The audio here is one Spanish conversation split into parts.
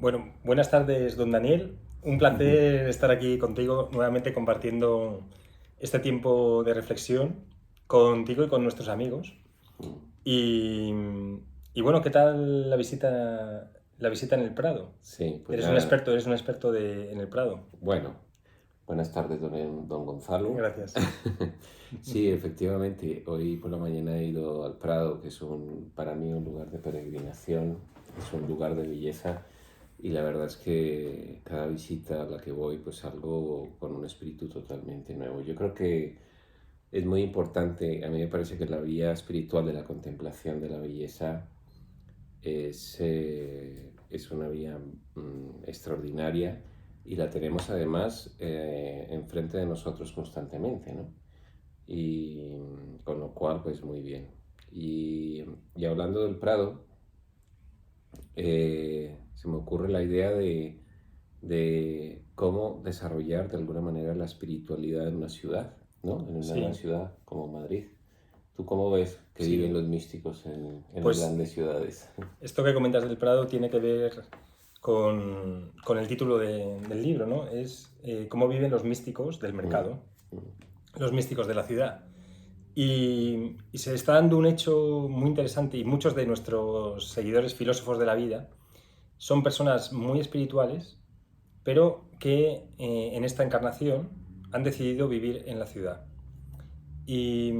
Bueno, buenas tardes, don Daniel. Un placer estar aquí contigo nuevamente compartiendo este tiempo de reflexión contigo y con nuestros amigos. Y, y bueno, ¿qué tal la visita en el Prado? Sí, pues Eres un nada, experto, eres un experto en el Prado. bueno, buenas tardes, don Gonzalo. Gracias. Sí, efectivamente, hoy por la mañana he ido al Prado, que es para mí un lugar de peregrinación, es un lugar de belleza y la verdad es que cada visita a la que voy pues salgo con un espíritu totalmente nuevo. Yo creo que es muy importante, a mí me parece que la vía espiritual de la contemplación de la belleza es una vía extraordinaria y la tenemos además enfrente de nosotros constantemente, ¿no? Y con lo cual, pues muy bien. Y hablando del Prado, se me ocurre la idea de cómo desarrollar de alguna manera la espiritualidad en una ciudad, ¿no? En una gran Sí, ciudad como Madrid. ¿Tú cómo ves que viven sí. los místicos en las Pues grandes ciudades? esto que comentas del Prado tiene que ver con el título del libro, ¿no? Es cómo viven los místicos del Mm, mercado, mm, los místicos de la ciudad. Y se está dando un hecho muy interesante y muchos de nuestros seguidores filósofos de la vida son personas muy espirituales, pero que en esta encarnación han decidido vivir en la ciudad. Y,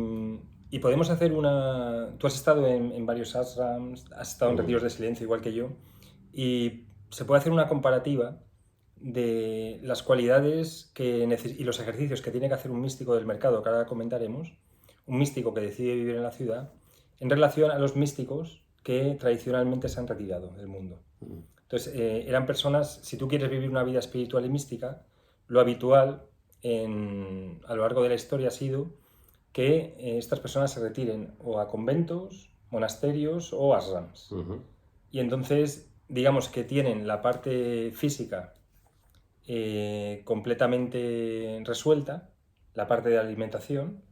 y podemos hacer una... Tú has estado en varios ashrams, has estado en mm, retiros de silencio igual que yo, y se puede hacer una comparativa de las cualidades y los ejercicios que tiene que hacer un místico del mercado, que ahora comentaremos, un místico que decide vivir en la ciudad, en relación a los místicos que tradicionalmente se han retirado del mundo. mm. Entonces, eran personas, si tú quieres vivir una vida espiritual y mística, lo habitual a lo largo de la historia ha sido que estas personas se retiren o a conventos, monasterios o ashrams. Ujú. Y entonces, digamos que tienen la parte física completamente resuelta, la parte de alimentación,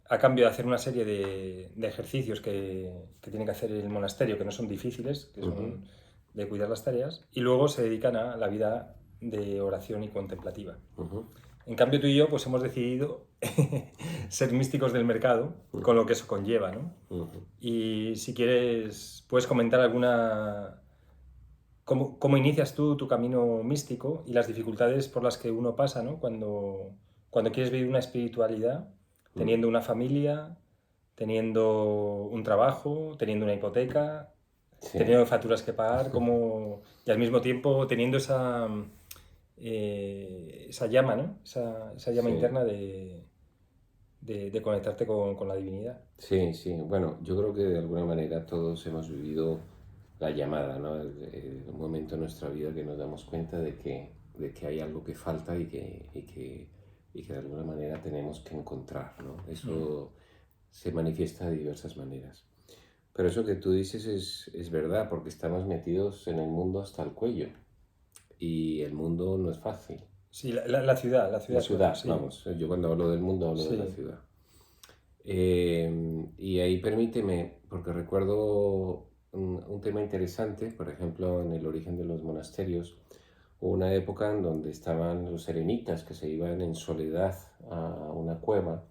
a cambio de hacer una serie de ejercicios que tiene que hacer el monasterio, que no son difíciles, que Ujú, son de cuidar las tareas, y luego se dedican a la vida de oración y contemplativa. ujú, En cambio, tú y yo pues hemos decidido ser místicos del mercado, con lo que eso conlleva, ¿no? ujú. Y si quieres, puedes comentar alguna... ¿Cómo inicias tú tu camino místico y las dificultades por las que uno pasa, ¿no? Cuando quieres vivir una espiritualidad, Mm. teniendo una familia, teniendo un trabajo, teniendo una hipoteca, Sí, teniendo facturas que pagar, y al mismo tiempo teniendo esa llama, ¿no? Esa llama sí, interna de conectarte con la divinidad. sí, sí. Bueno, yo creo que de alguna manera todos hemos vivido la llamada, ¿no? Un momento en nuestra vida que nos damos cuenta de que hay algo que falta y que de alguna manera tenemos que encontrar, ¿no? Mm. Eso se manifiesta de diversas maneras. Pero eso que tú dices es verdad, porque estamos metidos en el mundo hasta el cuello y el mundo no es fácil. Sí, la ciudad La sobre todo, ciudad, sí. vamos, yo cuando hablo del mundo hablo de la Sí. ciudad. Y ahí permíteme, porque recuerdo un tema interesante, por ejemplo, en el origen de los monasterios, hubo una época en donde estaban los eremitas que se iban en soledad a una cueva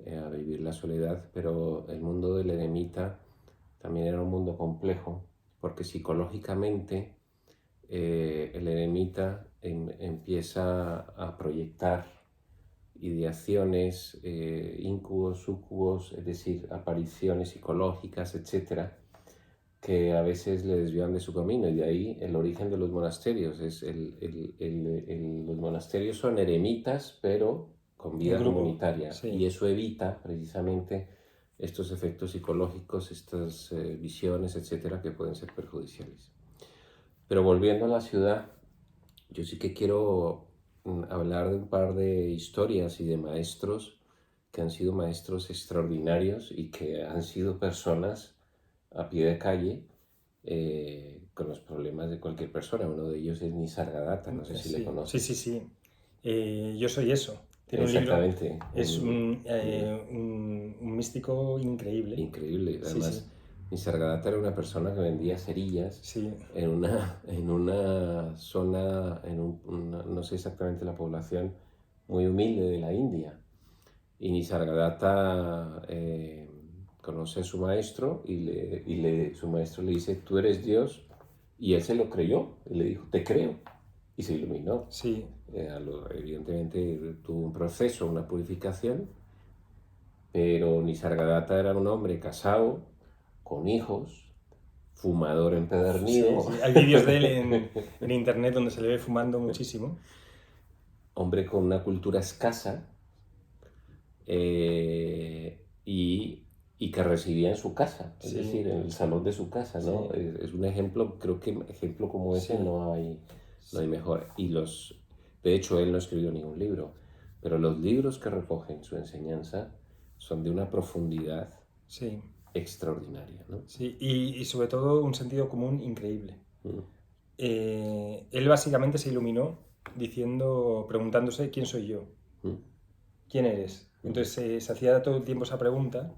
a vivir la soledad, pero el mundo del eremita también era un mundo complejo, porque psicológicamente el eremita empieza a proyectar ideaciones, incubos, sucubos, es decir, apariciones psicológicas, etcétera, que a veces le desvían de su camino y de ahí el origen de los monasterios. Los monasterios son eremitas, pero con En vida grupo, comunitaria y sí. eso evita precisamente estos efectos psicológicos, estas visiones, etcétera, que pueden ser perjudiciales. Pero volviendo a la ciudad, yo sí que quiero hablar de un par de historias y de maestros que han sido maestros extraordinarios y que han sido personas a pie de calle con los problemas de cualquier persona. Uno de ellos es Nisargadatta, no sé si le Sí, sí, sí, conoces. sí. Yo soy eso. Tiene un libro, Exactamente, es un místico increíble. increíble. Sí, Además, sí. Nisargadatta era una persona que vendía cerillas Sí, en una zona, no sé exactamente la población, muy humilde de la India. Y Nisargadatta conoce a su maestro su maestro le dice, tú eres Dios, y él se lo creyó, y le dijo, te creo, y se iluminó. sí, Evidentemente tuvo un proceso, una purificación, pero Nisargadatta era un hombre casado, con hijos, fumador sí, empedernido, sí. Hay vídeos de él en internet donde se le ve fumando muchísimo. hombre con una cultura escasa, y que residía en su casa, es Sí, decir, en el salón de su casa, ¿no? sí, Es un ejemplo, creo que ejemplo como ese sí, no hay mejor. De hecho, él no escribió ningún libro, pero los libros que recogen su enseñanza son de una profundidad sí, extraordinaria, ¿no? sí. Y sobre todo un sentido común increíble. Mm, Él básicamente se iluminó diciendo, preguntándose quién soy yo, mm, quién eres. mm, Entonces se hacía todo el tiempo esa pregunta.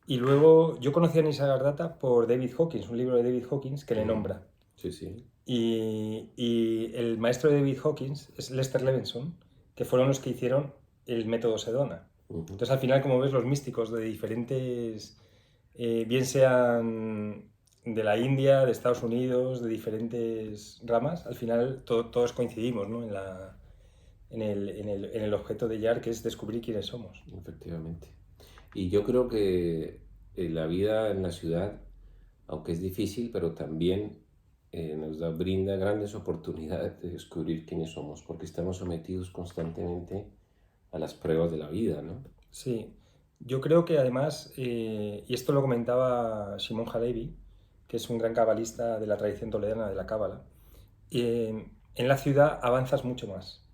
Y luego yo conocí a Nisargadatta por David Hawkins, un libro de David Hawkins que le mm. nombra. Sí, sí. Y el maestro de David Hawkins es Lester Levinson, que fueron los que hicieron el método Sedona. Ujú. Entonces, al final, como ves, los místicos de diferentes, bien sean de la India, de Estados Unidos, de diferentes ramas, al final todos coincidimos, ¿no? En el objeto de Yar, que es descubrir quiénes somos. Efectivamente. Y yo creo que la vida en la ciudad, aunque es difícil, pero también brinda grandes oportunidades de descubrir quiénes somos, porque estamos sometidos constantemente a las pruebas de la vida, ¿no? Sí, yo creo que además, y esto lo comentaba Shimon Halevi, que es un gran cabalista de la tradición toledana de la cábala, en la ciudad avanzas mucho más.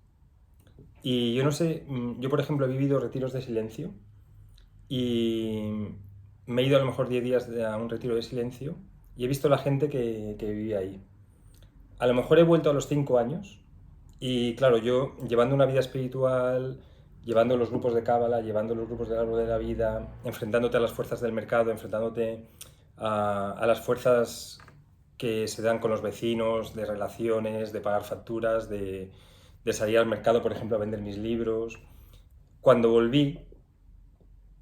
Y yo no sé, yo por ejemplo he vivido retiros de silencio y me he ido a lo mejor 10 días a un retiro de silencio y he visto la gente que vivía ahí. A lo mejor he vuelto a los 5 años y claro, yo llevando una vida espiritual, llevando los grupos de cábala, llevando los grupos del árbol de la vida, enfrentándote a las fuerzas del mercado, enfrentándote a las fuerzas que se dan con los vecinos, de relaciones, de pagar facturas, de salir al mercado, por ejemplo, a vender mis libros. Cuando volví,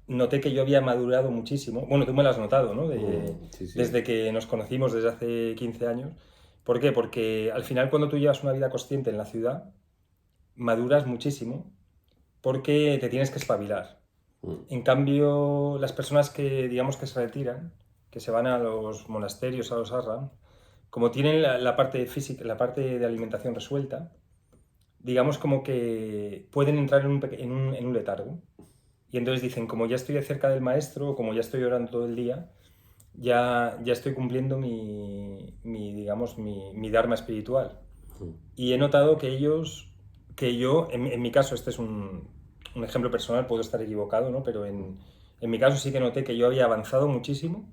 noté que yo había madurado muchísimo. Bueno, tú me lo has notado, ¿no? Sí, sí. Desde que nos conocimos desde hace 15 años. ¿Por qué? Porque al final cuando tú llevas una vida consciente en la ciudad, maduras muchísimo porque te tienes que espabilar. Mm, En cambio, las personas que digamos que se retiran, que se van a los monasterios, a los ashram, como tienen la parte física, la parte de alimentación resuelta, digamos como que pueden entrar en un letargo. Y entonces dicen, como ya estoy cerca del maestro, o como ya estoy orando todo el día, ya estoy cumpliendo digamos, mi dharma espiritual. mm. Y he notado que yo, en mi caso, este es un ejemplo personal, puedo estar equivocado, ¿no? Pero en mi caso sí que noté que yo había avanzado muchísimo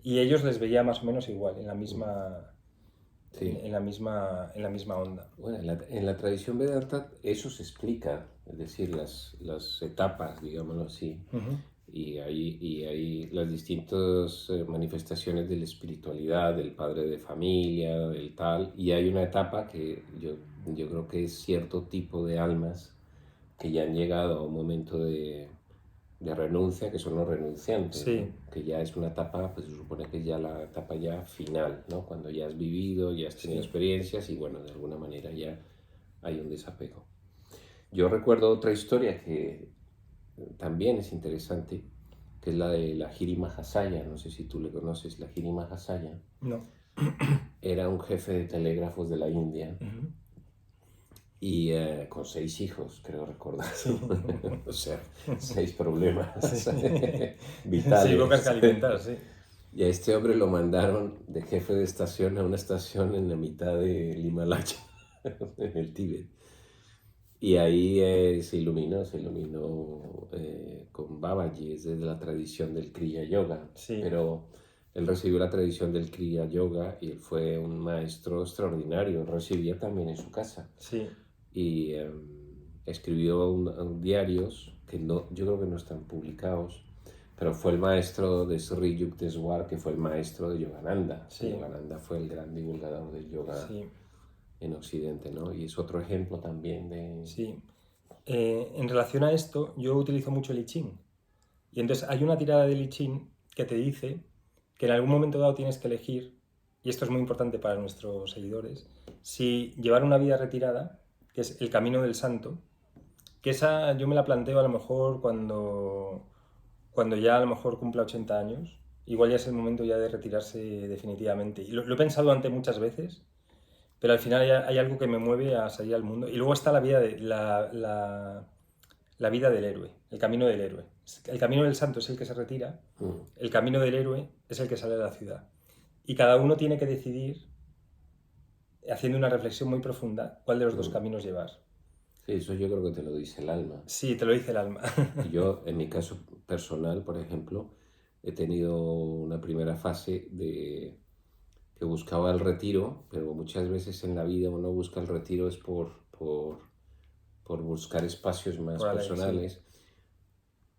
y ellos les veía más o menos igual, en la misma, en, Sí. en la misma, en la misma onda. Bueno, en la tradición Vedanta eso se explica, es decir, las etapas, digámoslo así, Ujú. y hay las distintas manifestaciones de la espiritualidad, del padre de familia, del tal, y hay una etapa que yo creo que es cierto tipo de almas que ya han llegado a un momento de renuncia, que son los renunciantes, ¿no? Sí, Que ya es una etapa, pues se supone que es ya la etapa ya final, ¿no? Cuando ya has vivido, ya has tenido sí. experiencias y bueno, de alguna manera ya hay un desapego. Yo recuerdo otra historia que también es interesante, que es la de la Hiri Mahasaya, no sé si tú le conoces, la Hiri Mahasaya No. era un jefe de telégrafos de la India Ujú. y con 6 hijos, creo recordar. Sí. O sea, 6 problemas Sí. Sí, bocas que vitales. alimentar, sí. Y a este hombre lo mandaron de jefe de estación a una estación en la mitad del Himalaya, en el Tíbet. Y ahí se iluminó con Babaji, es de la tradición del Kriya Yoga. Sí, Pero él recibió la tradición del Kriya Yoga y él fue un maestro extraordinario. Recibía también en su casa. sí, Y escribió diarios que no, yo creo que no están publicados, pero fue el maestro de Sri Yukteswar, que fue el maestro de Yogananda. Sí. Yogananda fue el gran divulgador del yoga Sí, en Occidente, ¿no? Y es otro ejemplo también de... sí. En relación a esto, yo utilizo mucho el I Ching. Y entonces hay una tirada del I Ching que te dice que en algún momento dado tienes que elegir, y esto es muy importante para nuestros seguidores, si llevar una vida retirada, que es el camino del santo, que esa yo me la planteo a lo mejor cuando ya a lo mejor cumpla 80 años, igual ya es el momento ya de retirarse definitivamente. Y lo he pensado antes muchas veces, pero al final hay algo que me mueve a salir al mundo. Y luego está la vida, la vida del héroe, el camino del héroe. El camino del santo es el que se retira, el camino del héroe es el que sale de la ciudad. Y cada uno tiene que decidir, haciendo una reflexión muy profunda, cuál de los dos caminos llevar. Sí, eso yo creo que te lo dice el alma. Sí, te lo dice el alma. Yo, en mi caso personal, por ejemplo, he tenido una primera fase de que buscaba el retiro, pero muchas veces en la vida uno busca el retiro es por buscar espacios más Por personales. sí.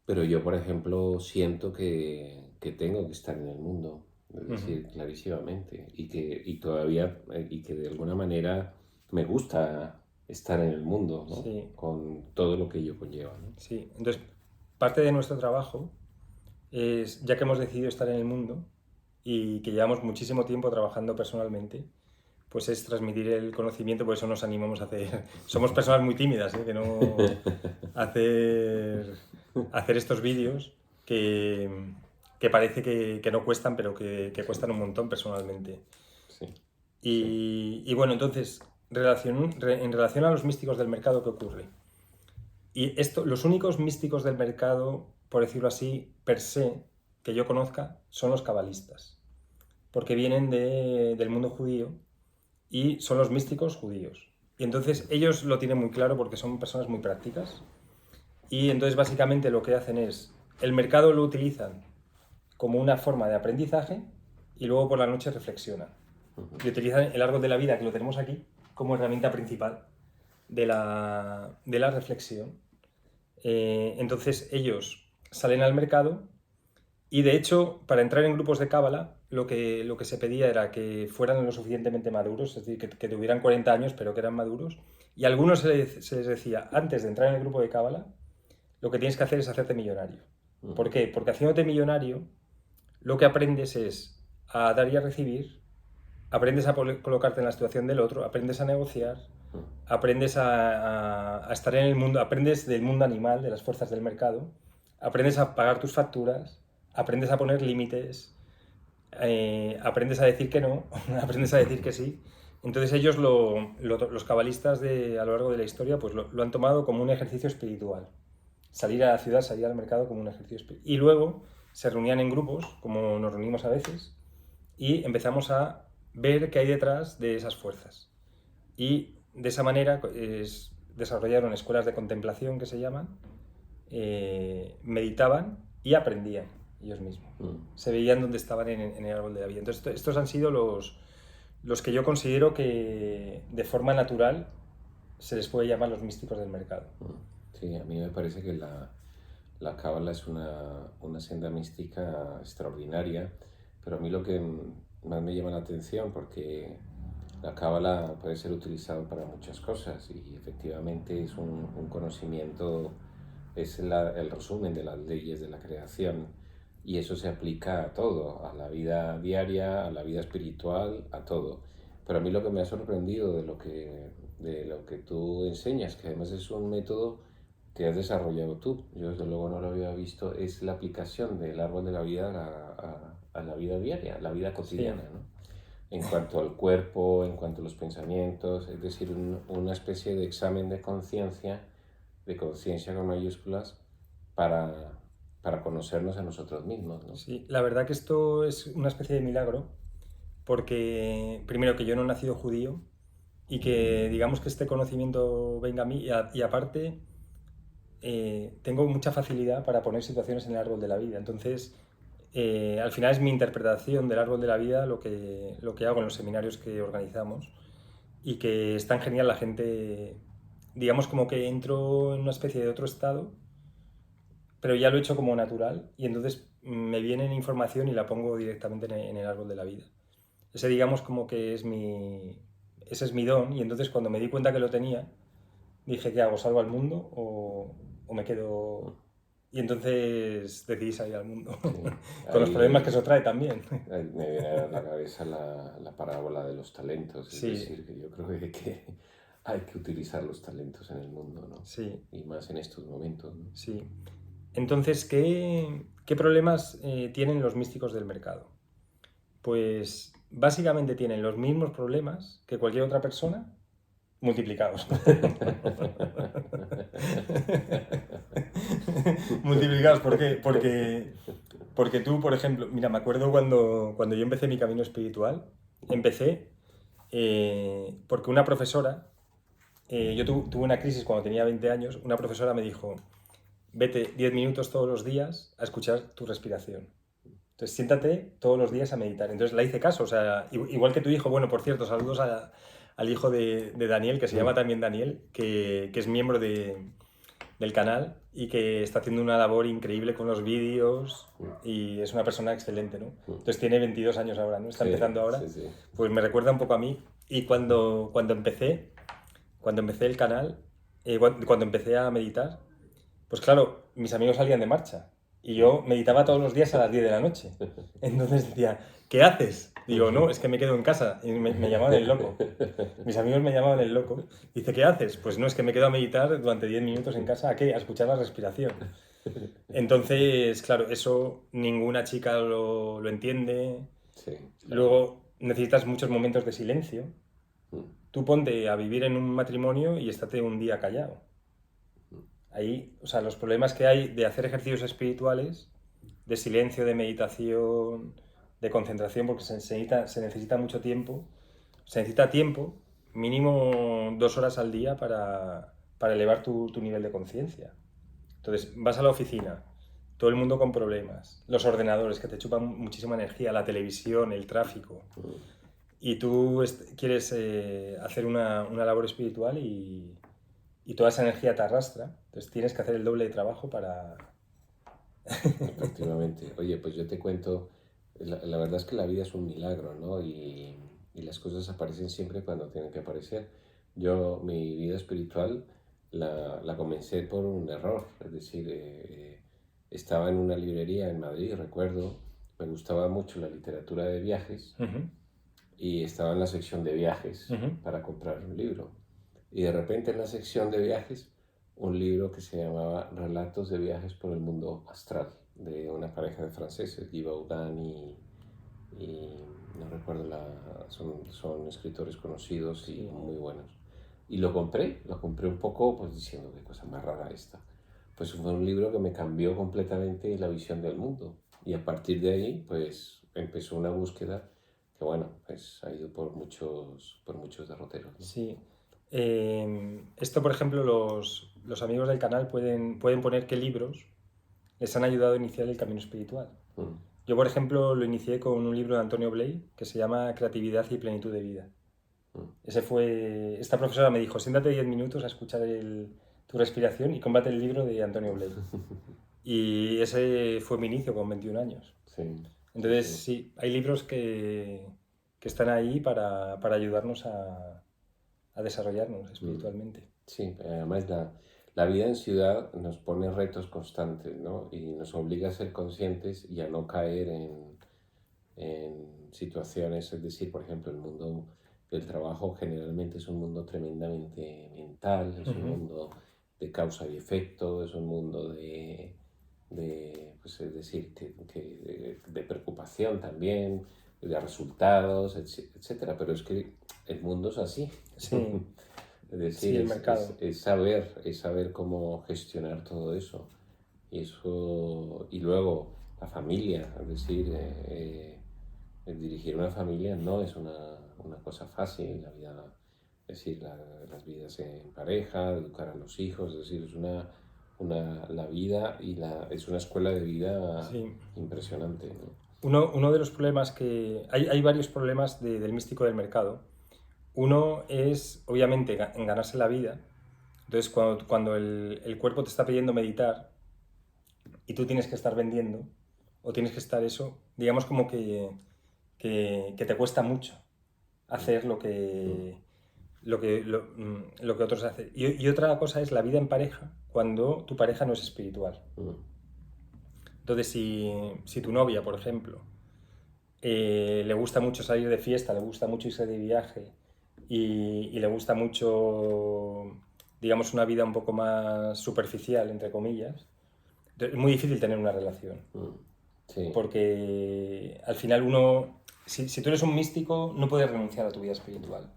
Pero yo, por ejemplo, siento que tengo que estar en el mundo, es decir, clarísimamente, y todavía, y que de alguna manera me gusta estar en el mundo, ¿no? Sí, Con todo lo que ello conlleva, ¿no? sí. Entonces, parte de nuestro trabajo es, ya que hemos decidido estar en el mundo y que llevamos muchísimo tiempo trabajando personalmente, pues es transmitir el conocimiento, por eso nos animamos a hacer... Somos personas muy tímidas, ¿eh? Que no hacer estos vídeos que parece que no cuestan, pero que cuestan un montón personalmente. Sí, sí. Y bueno, entonces, en relación a los místicos del mercado, ¿qué ocurre? Y esto, los únicos místicos del mercado, por decirlo así, per se, que yo conozca, son los cabalistas, porque vienen del mundo judío y son los místicos judíos. Y entonces ellos lo tienen muy claro porque son personas muy prácticas. Y entonces básicamente lo que hacen es, el mercado lo utilizan como una forma de aprendizaje y luego por la noche reflexionan. Y utilizan el árbol de la vida, que lo tenemos aquí, como herramienta principal de la reflexión. Entonces ellos salen al mercado y de hecho para entrar en grupos de cábala lo que se pedía era que fueran lo suficientemente maduros, es decir, que tuvieran 40 años pero que eran maduros, y a algunos se les decía, antes de entrar en el grupo de cábala, lo que tienes que hacer es hacerte millonario. ¿Por qué? Porque haciéndote millonario lo que aprendes es a dar y a recibir, aprendes a colocarte en la situación del otro, aprendes a negociar, aprendes a estar en el mundo, aprendes del mundo animal, de las fuerzas del mercado, aprendes a pagar tus facturas, aprendes a poner límites, aprendes a decir que no, aprendes a decir que sí. Entonces ellos, los cabalistas a lo largo de la historia, pues lo han tomado como un ejercicio espiritual. Salir a la ciudad, salir al mercado como un ejercicio espiritual. Y luego se reunían en grupos, como nos reunimos a veces, y empezamos a ver qué hay detrás de esas fuerzas. Y de esa manera desarrollaron escuelas de contemplación que se llaman, meditaban y aprendían ellos mismos. Se veían dónde estaban en el árbol de la vida. Entonces, estos han sido los que yo considero que de forma natural se les puede llamar los místicos del mercado. Sí, a mí me parece que la cábala es una senda mística extraordinaria, pero a mí lo que más me llama la atención, porque la cábala puede ser utilizada para muchas cosas y efectivamente es un conocimiento, es el resumen de las leyes de la creación y eso se aplica a todo, a la vida diaria, a la vida espiritual, a todo. Pero a mí lo que me ha sorprendido de lo que tú enseñas, que además es un método que has desarrollado tú, yo desde luego no lo había visto, es la aplicación del árbol de la vida a la vida diaria, a la vida cotidiana, Sí. ¿no? En cuanto al cuerpo, en cuanto a los pensamientos, es decir, una especie de examen de conciencia con mayúsculas, para, para conocernos a nosotros mismos, ¿no? Sí, la verdad que esto es una especie de milagro, porque primero que yo no he nacido judío y que digamos que este conocimiento venga a mí y aparte tengo mucha facilidad para poner situaciones en el árbol de la vida. Entonces, al final es mi interpretación del árbol de la vida lo que hago en los seminarios que organizamos y que es tan genial la gente, digamos como que entro en una especie de otro estado pero ya lo he hecho como natural y entonces me viene información y la pongo directamente en el árbol de la vida. Ese digamos como que ese es mi don y entonces cuando me di cuenta que lo tenía, dije, ¿qué hago? ¿Salvo al mundo o me quedo...? Y entonces decidí salir al mundo, Sí. con los problemas que Ahí, eso trae también. ahí me viene a la cabeza la parábola de los talentos, es Sí, decir, que yo creo que hay que utilizar los talentos en el mundo, ¿no? sí, Y más en estos momentos, ¿no? sí. Entonces, ¿qué problemas tienen los místicos del mercado? Pues básicamente tienen los mismos problemas que cualquier otra persona multiplicados. Multiplicados, ¿por qué? Porque tú, por ejemplo, mira, me acuerdo cuando yo empecé mi camino espiritual, empecé porque una profesora, yo tuve una crisis cuando tenía 20 años, una profesora me dijo, vete 10 minutos todos los días a escuchar tu respiración. Entonces, siéntate todos los días a meditar. Entonces, la hice caso. O sea, igual que tu hijo, bueno, por cierto, saludos al hijo de Daniel, que se llama también Daniel, que es miembro del canal y que está haciendo una labor increíble con los vídeos y es una persona excelente, ¿no? Entonces, tiene 22 años ahora, ¿no? Está Sí, empezando ahora. sí, sí. Pues me recuerda un poco a mí. Y cuando empecé el canal, cuando empecé a meditar, pues claro, mis amigos salían de marcha y yo meditaba todos los días a las 10 de la noche. Entonces decía, ¿qué haces? Digo, no, es que me quedo en casa. Y me llamaban el loco. Mis amigos me llamaban el loco. Dice, ¿qué haces? Pues no, es que me quedo a meditar durante 10 minutos en casa. ¿A qué? A escuchar la respiración. Entonces, claro, eso ninguna chica lo entiende. Sí, claro. Luego necesitas muchos momentos de silencio. Mm. Tú ponte a vivir en un matrimonio y estate un día callado. Ahí, o sea, los problemas que hay de hacer ejercicios espirituales, de silencio, de meditación, de concentración, porque se necesita mucho tiempo. Se necesita tiempo, mínimo 2 horas al día para elevar tu nivel de conciencia. Entonces, vas a la oficina, todo el mundo con problemas, los ordenadores que te chupan muchísima energía, la televisión, el tráfico, y tú quieres hacer una labor espiritual y toda esa energía te arrastra, entonces tienes que hacer el doble de trabajo para... Efectivamente. Oye, pues yo te cuento, la verdad es que la vida es un milagro, ¿no? Y las cosas aparecen siempre cuando tienen que aparecer. Yo, mi vida espiritual la comencé por un error, es decir, estaba en una librería en Madrid, recuerdo, me gustaba mucho la literatura de viajes y estaba en la sección de viajes para comprar un libro. Y de repente en la sección de viajes, un libro que se llamaba Relatos de viajes por el mundo astral, de una pareja de franceses, Guy Baudin y no recuerdo, son escritores conocidos y muy buenos. Y lo compré un poco pues diciendo qué cosa más rara esta. Pues fue un libro que me cambió completamente la visión del mundo. Y a partir de ahí, pues empezó una búsqueda que, bueno, pues ha ido por muchos derroteros, ¿no? Sí. Esto, por ejemplo, los amigos del canal pueden poner qué libros les han ayudado a iniciar el camino espiritual. Mm. Yo, por ejemplo, lo inicié con un libro de Antonio Bley que se llama Creatividad y plenitud de vida. Esta profesora me dijo, siéntate 10 minutos a escuchar tu respiración y cómprate el libro de Antonio Bley. Y ese fue mi inicio con 21 años. Sí, Entonces, sí. sí, hay libros que están ahí para ayudarnos a desarrollarnos espiritualmente. Sí, además la vida en ciudad nos pone retos constantes, ¿no? Y nos obliga a ser conscientes y a no caer en situaciones, es decir, por ejemplo, el mundo del trabajo generalmente es un mundo tremendamente mental, es un mundo de causa y efecto, es un mundo pues es decir, de preocupación también, de resultados, etcétera. Pero es que el mundo es así. Sí, Es decir, sí, el mercado. es saber cómo gestionar todo eso. Y luego la familia, es decir, el dirigir una familia no es una cosa fácil, es decir, las vidas en pareja, educar a los hijos, es decir, la vida es una escuela de vida Sí. impresionante, ¿no? Uno de los problemas que... Hay varios problemas del místico del mercado. Uno es, obviamente, en ganarse la vida. Entonces, cuando el cuerpo te está pidiendo meditar, y tú tienes que estar vendiendo o tienes que estar eso, digamos como que te cuesta mucho hacer lo que otros hacen. Y otra cosa es la vida en pareja cuando tu pareja no es espiritual. Entonces, si tu novia, por ejemplo, le gusta mucho salir de fiesta, le gusta mucho irse de viaje y le gusta mucho, digamos, una vida un poco más superficial, entre comillas, es muy difícil tener una relación. Sí. Porque al final uno, si tú eres un místico, no puedes renunciar a tu vida espiritual.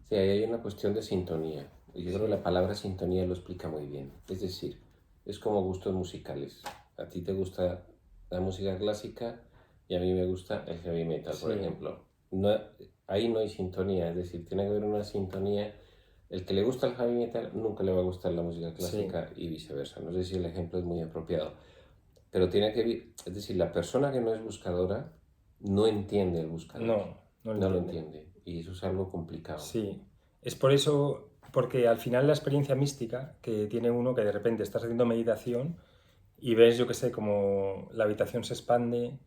Sí, ahí hay una cuestión de sintonía. Y yo creo que la palabra sintonía lo explica muy bien. Es decir, es como gustos musicales. A ti te gusta la música clásica y a mí me gusta el heavy metal, por Sí. ejemplo. No, ahí no hay sintonía, es decir, tiene que haber una sintonía. El que le gusta el heavy metal nunca le va a gustar la música clásica y viceversa. No sé si el ejemplo es muy apropiado. Pero tiene que, es decir, la persona que no es buscadora no entiende el buscador. No No lo entiende. entiende. Y eso es algo complicado. Sí, es por eso, porque al final la experiencia mística que tiene uno, que de repente estás haciendo meditación y ves, yo qué sé, como la habitación se expande,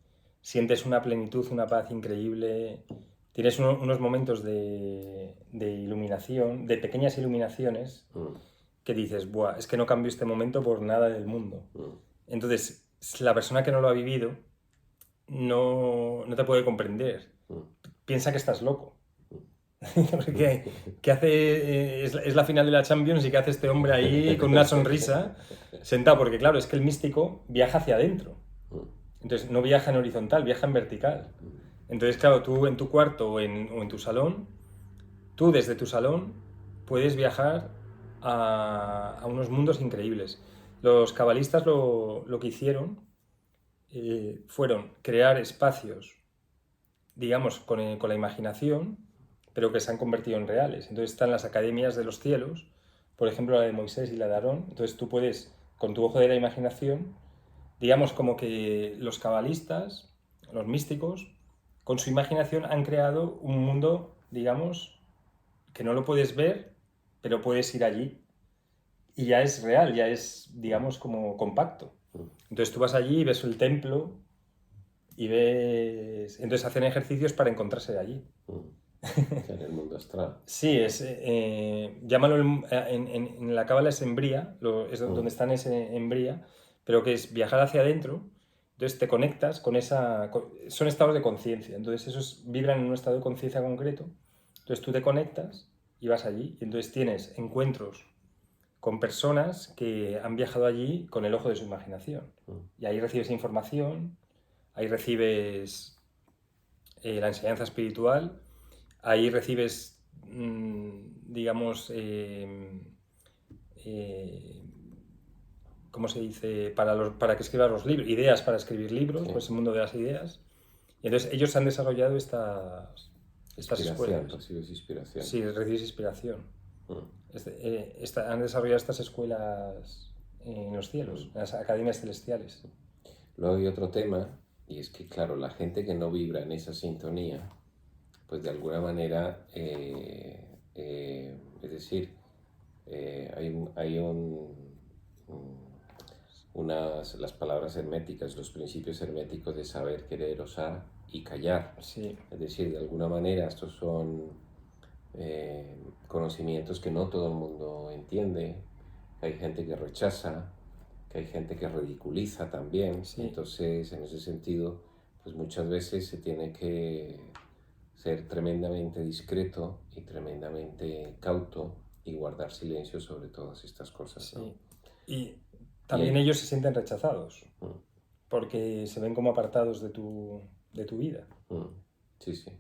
sientes una plenitud, una paz increíble, tienes unos momentos de iluminación, de pequeñas iluminaciones, que dices, buah, es que no cambio este momento por nada del mundo. Entonces, la persona que no lo ha vivido no te puede comprender. Piensa que estás loco. ¿Qué hace? Es la final de la Champions y ¿qué hace este hombre ahí con una sonrisa sentado? Porque claro, es que el místico viaja hacia adentro. Entonces no viaja en horizontal, viaja en vertical. Entonces, claro, tú en tu cuarto o en tu salón, tú desde tu salón puedes viajar a unos mundos increíbles. Los cabalistas lo que hicieron fueron crear espacios, digamos, con la imaginación, pero que se han convertido en reales. Entonces están las academias de los cielos, por ejemplo la de Moisés y la de Aarón. Entonces tú puedes, con tu ojo de la imaginación, digamos como que los cabalistas, los místicos, con su imaginación han creado un mundo, digamos, que no lo puedes ver, pero puedes ir allí. Y ya es real, ya es, digamos, como compacto. Entonces tú vas allí y ves el templo y ves... Entonces hacen ejercicios para encontrarse allí. En el mundo astral. Sí, llámalo en la cábala es embría, es donde están es embría, pero que es viajar hacia adentro, entonces te conectas con son estados de conciencia, entonces esos vibran en un estado de conciencia concreto, entonces tú te conectas y vas allí, y entonces tienes encuentros con personas que han viajado allí con el ojo de su imaginación, y ahí recibes información, ahí recibes la enseñanza espiritual, ahí recibes, digamos, ¿cómo se dice? Para que escribas los libros, ideas para escribir libros, pues el mundo de las ideas. Y entonces ellos han desarrollado estas escuelas. Recibes inspiración. Sí, recibes inspiración. Han desarrollado estas escuelas en los cielos, en las academias celestiales. Luego hay otro tema, y es que, claro, la gente que no vibra en esa sintonía, pues de alguna manera, es decir, las palabras herméticas, los principios herméticos de saber, querer, osar y callar. Sí. Es decir, de alguna manera estos son conocimientos que no todo el mundo entiende, que hay gente que rechaza, que hay gente que ridiculiza también. Sí. Entonces, en ese sentido, pues muchas veces se tiene que ser tremendamente discreto y tremendamente cauto y guardar silencio sobre todas estas cosas, ¿no? Sí. Y también ellos se sienten rechazados, Mm. porque se ven como apartados de tu vida. Sí, sí.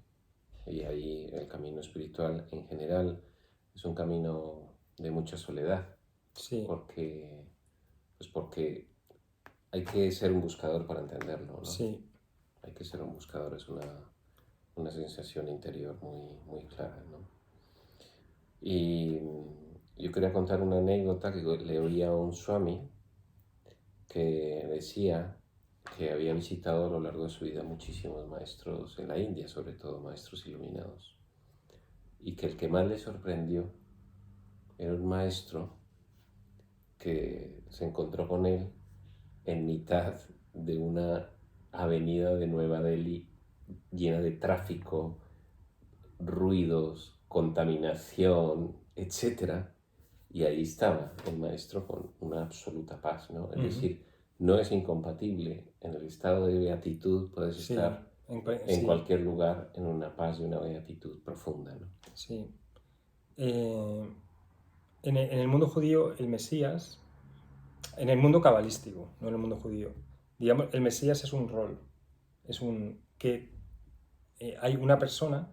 Y ahí el camino espiritual en general es un camino de mucha soledad. Sí. Porque hay que ser un buscador para entenderlo, ¿no? Sí. Hay que ser un buscador, es una sensación interior muy, muy clara, ¿no? Y yo quería contar una anécdota que le oí a un swami que decía que había visitado a lo largo de su vida muchísimos maestros en la India, sobre todo maestros iluminados, y que el que más le sorprendió era un maestro que se encontró con él en mitad de una avenida de Nueva Delhi llena de tráfico, ruidos, contaminación, etcétera. Y ahí estaba el maestro con una absoluta paz, ¿no? Es Ujú. decir, no es incompatible. En el estado de beatitud puedes Sí, estar en sí, cualquier lugar en una paz y una beatitud profunda, ¿no? sí. Eh, en el mundo judío, el Mesías, en el mundo cabalístico, no en el mundo judío, digamos, el Mesías es un rol, es un que hay una persona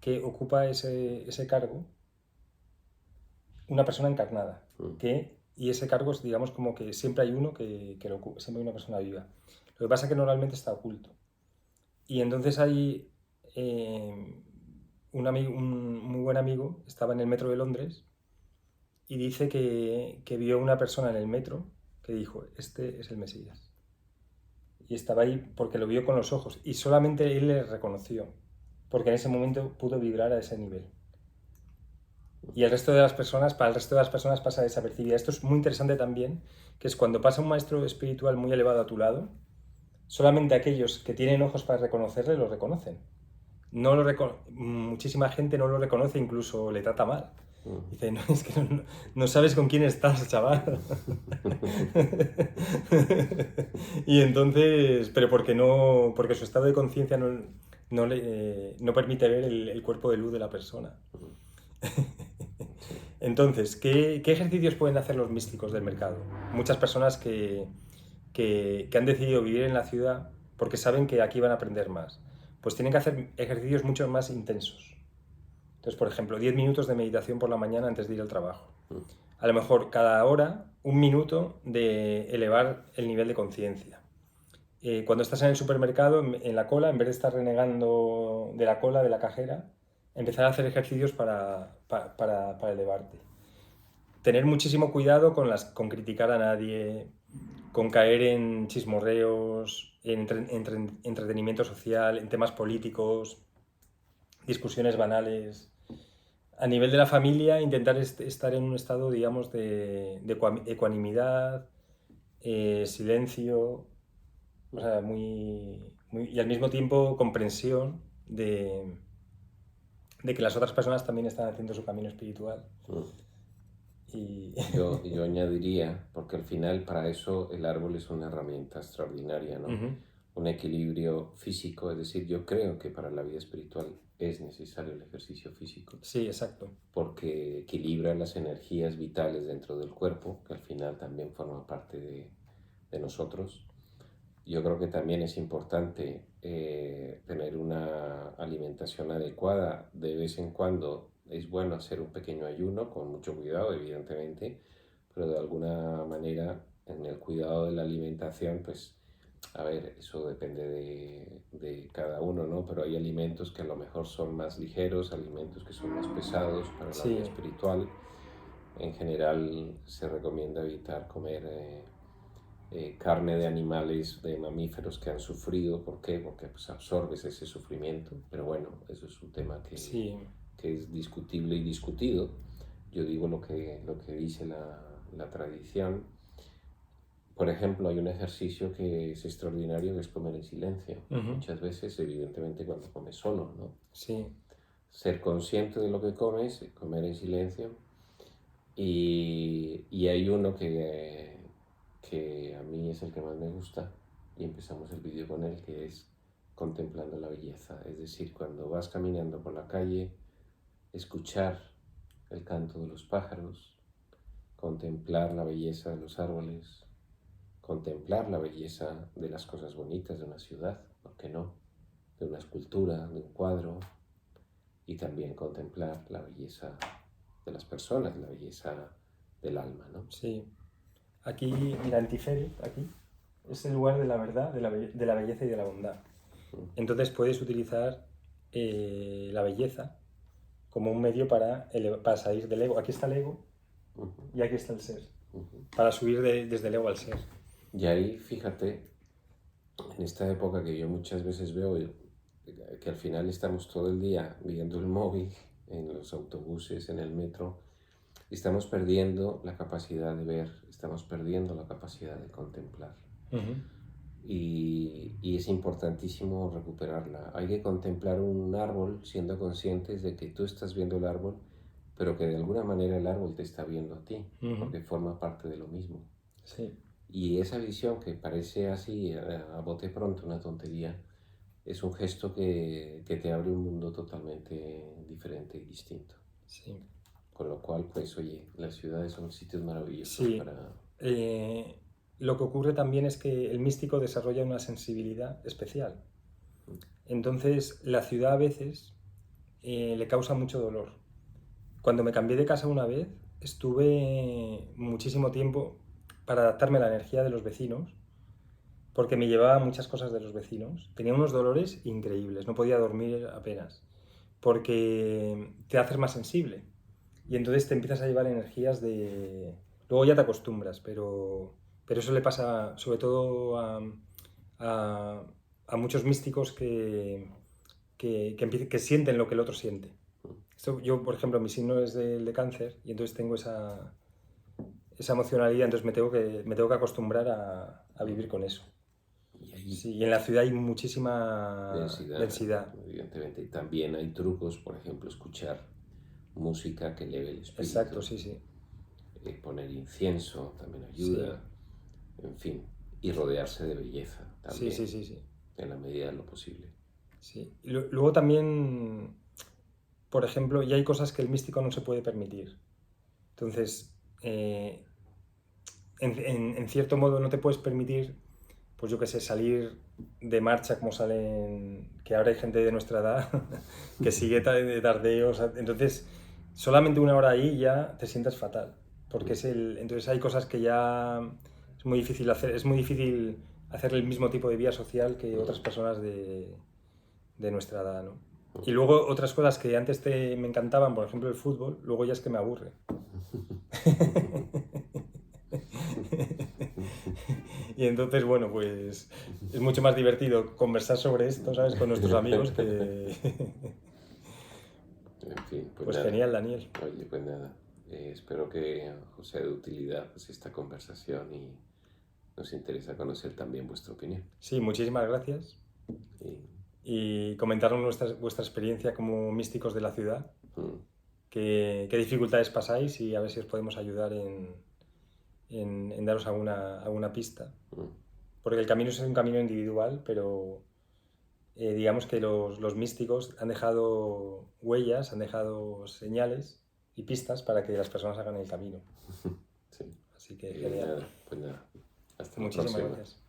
que ocupa ese cargo, una persona encarnada, Mm. y ese cargo es, digamos, como que siempre hay uno que lo ocupa, siempre hay una persona viva. Lo que pasa es que normalmente está oculto. Y entonces hay un muy buen amigo, estaba en el metro de Londres y dice que vio una persona en el metro que dijo, este es el Mesías. Y estaba ahí porque lo vio con los ojos y solamente él le reconoció, porque en ese momento pudo vibrar a ese nivel. Y el resto de las personas, para el resto de las personas pasa desapercibida. Esto es muy interesante también, que es cuando pasa un maestro espiritual muy elevado a tu lado, solamente aquellos que tienen ojos para reconocerle lo reconocen. Muchísima gente no lo reconoce, incluso le trata mal. Mm. Dice, no, es que no sabes con quién estás, chaval. Y entonces, pero porque su estado de conciencia no permite ver el cuerpo de luz de la persona. Sí. Entonces, ¿qué ejercicios pueden hacer los místicos del mercado? Muchas personas que han decidido vivir en la ciudad porque saben que aquí van a aprender más. Pues tienen que hacer ejercicios mucho más intensos. Entonces, por ejemplo, 10 minutos de meditación por la mañana antes de ir al trabajo. Mm. A lo mejor cada hora un minuto de elevar el nivel de conciencia. Cuando estás en el supermercado, en la cola, en vez de estar renegando de la cola, de la cajera, empezar a hacer ejercicios para elevarte. Tener muchísimo cuidado con criticar a nadie, con caer en chismorreos, en entretenimiento social, en temas políticos, discusiones banales. A nivel de la familia, intentar estar en un estado, digamos, de ecuanimidad, silencio, o sea, y al mismo tiempo comprensión de que las otras personas también están haciendo su camino espiritual. Mm. Y Yo añadiría, porque al final para eso el árbol es una herramienta extraordinaria, ¿no? Ujú. Un equilibrio físico, es decir, yo creo que para la vida espiritual es necesario el ejercicio físico, Sí, exacto. porque equilibra las energías vitales dentro del cuerpo, que al final también forma parte de nosotros. Yo creo que también es importante tener una alimentación adecuada. De vez en cuando es bueno hacer un pequeño ayuno, con mucho cuidado, evidentemente, pero de alguna manera en el cuidado de la alimentación, pues, a ver, eso depende de cada uno, ¿no? Pero hay alimentos que a lo mejor son más ligeros, alimentos que son más pesados para la vida Sí, espiritual. En general se recomienda evitar comer carne de animales, de mamíferos que han sufrido. ¿Por qué? Porque pues, absorbes ese sufrimiento. Pero bueno, eso es un tema sí. que es discutible y discutido. Yo digo lo que dice la tradición. Por ejemplo, hay un ejercicio que es extraordinario, que es comer en silencio. Ujú. Muchas veces, evidentemente, cuando comes solo, ¿no? Sí, Ser consciente de lo que comes, comer en silencio. Y hay uno que a mí es el que más me gusta, y empezamos el vídeo con él, que es contemplando la belleza. Es decir, cuando vas caminando por la calle, escuchar el canto de los pájaros, contemplar la belleza de los árboles, contemplar la belleza de las cosas bonitas de una ciudad, ¿por qué no? De una escultura, de un cuadro, y también contemplar la belleza de las personas, la belleza del alma, ¿no? sí. Aquí, mira, en Tiferet, aquí, es el lugar de la verdad, de la belleza y de la bondad. Entonces puedes utilizar la belleza como un medio para salir del ego. Aquí está el ego Uh-huh, y aquí está el ser. uh-huh. Para subir desde el ego al ser. Y ahí, fíjate, en esta época que yo muchas veces veo que al final estamos todo el día viendo el móvil en los autobuses, en el metro, estamos perdiendo la capacidad de ver, estamos perdiendo la capacidad de contemplar. Ujú. Y es importantísimo recuperarla. Hay que contemplar un árbol siendo conscientes de que tú estás viendo el árbol, pero que de alguna manera el árbol te está viendo a ti, Ujú. porque forma parte de lo mismo. Sí, Y esa visión que parece así a bote pronto una tontería, es un gesto que te abre un mundo totalmente diferente y distinto. sí. Con lo cual, pues oye, las ciudades son sitios maravillosos Sí. para... Lo que ocurre también es que el místico desarrolla una sensibilidad especial. Entonces, la ciudad a veces le causa mucho dolor. Cuando me cambié de casa una vez, estuve muchísimo tiempo para adaptarme a la energía de los vecinos, porque me llevaba muchas cosas de los vecinos. Tenía unos dolores increíbles, no podía dormir apenas, porque te haces más sensible. Y entonces te empiezas a llevar energías de... Luego ya te acostumbras, pero eso le pasa sobre todo a, a muchos místicos que sienten lo que el otro siente. Yo, por ejemplo, mi signo es el de cáncer y entonces tengo esa emocionalidad, entonces me tengo que acostumbrar a vivir con eso. Y ahí Sí, y en la ciudad hay muchísima densidad, densidad. evidentemente. Y también hay trucos, por ejemplo, escuchar música que eleve el Exacto, espíritu, sí, sí. poner incienso también Sí, ayuda, en fin, y rodearse de belleza sí, también, sí, sí, sí. en la medida de lo posible. Sí. Y luego también, por ejemplo, ya hay cosas que el místico no se puede permitir. Entonces, en cierto modo no te puedes permitir, pues yo qué sé, salir de marcha como salen, que ahora hay gente de nuestra edad que sigue de tardeos. Entonces, solamente una hora ahí ya te sientes fatal, porque entonces hay cosas que ya es muy difícil hacer, es muy difícil hacer el mismo tipo de vida social que otras personas de nuestra edad, ¿no? Y luego otras cosas que antes me encantaban, por ejemplo el fútbol, luego ya es que me aburre. Y entonces, bueno, pues es mucho más divertido conversar sobre esto, ¿sabes? Con nuestros amigos que... En fin, pues Pues nada, genial, Daniel. oye, pues nada, espero que os sea de utilidad pues, esta conversación y nos interesa conocer también vuestra opinión. Sí, muchísimas gracias. Y, Y comentaros vuestra experiencia como místicos de la ciudad, qué dificultades pasáis y a ver si os podemos ayudar en daros alguna pista. Porque el camino es un camino individual, pero digamos que los místicos han dejado huellas, han dejado señales y pistas para que las personas hagan el camino. sí. Así que Y genial. nada, pues nada, hasta la Muchísimas próxima. gracias.